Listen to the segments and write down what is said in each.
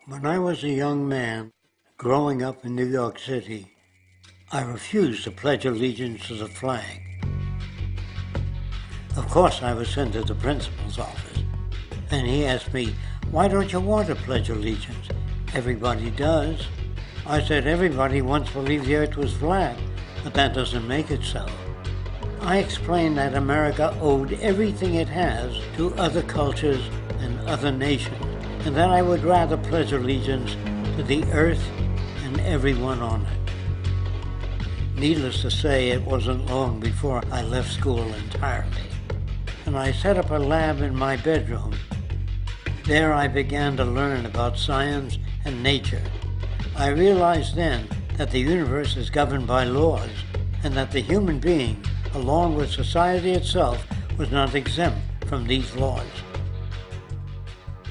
When I was a young man growing up in New York City, I refused to pledge allegiance to the flag. Of course, I was sent to the principal's office, and he asked me, "Why don't you want to pledge allegiance? Everybody does." I said, "Everybody once believed the earth was flat, but that doesn't make it so." I explained that America owed everything it has to other cultures and other nations, and that I would rather pledge allegiance to the earth and everyone on it. Needless to say, it wasn't long before I left school entirely, and I set up a lab in my bedroom. There I began to learn about science and nature. I realized then that the universe is governed by laws, and that the human being, along with society itself, was not exempt from these laws.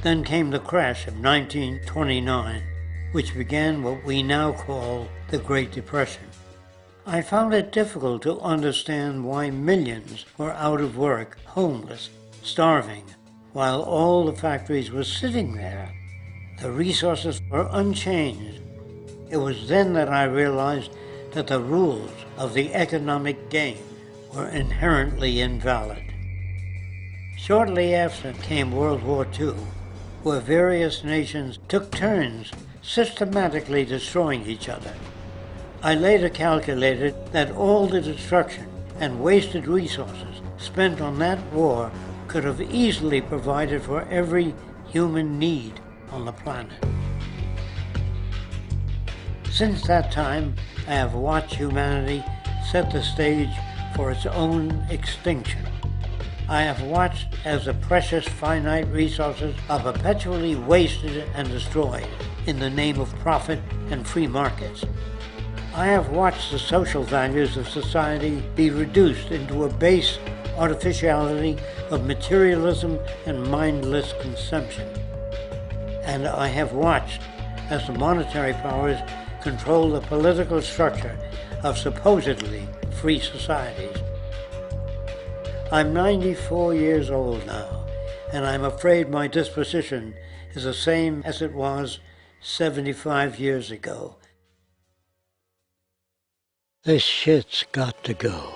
Then came the crash of 1929, which began what we now call the Great Depression. I found it difficult to understand why millions were out of work, homeless, starving, while all the factories were sitting there. The resources were unchanged. It was then that I realized that the rules of the economic game were inherently invalid. Shortly after came World War II, where various nations took turns systematically destroying each other. I later calculated that all the destruction and wasted resources spent on that war could have easily provided for every human need on the planet. Since that time, I have watched humanity set the stage for its own extinction. I have watched as the precious finite resources are perpetually wasted and destroyed in the name of profit and free markets. I have watched the social values of society be reduced into a base artificiality of materialism and mindless consumption. And I have watched as the monetary powers control the political structure of supposedly free societies. I'm 94 years old now, and I'm afraid my disposition is the same as it was 75 years ago. This shit's got to go.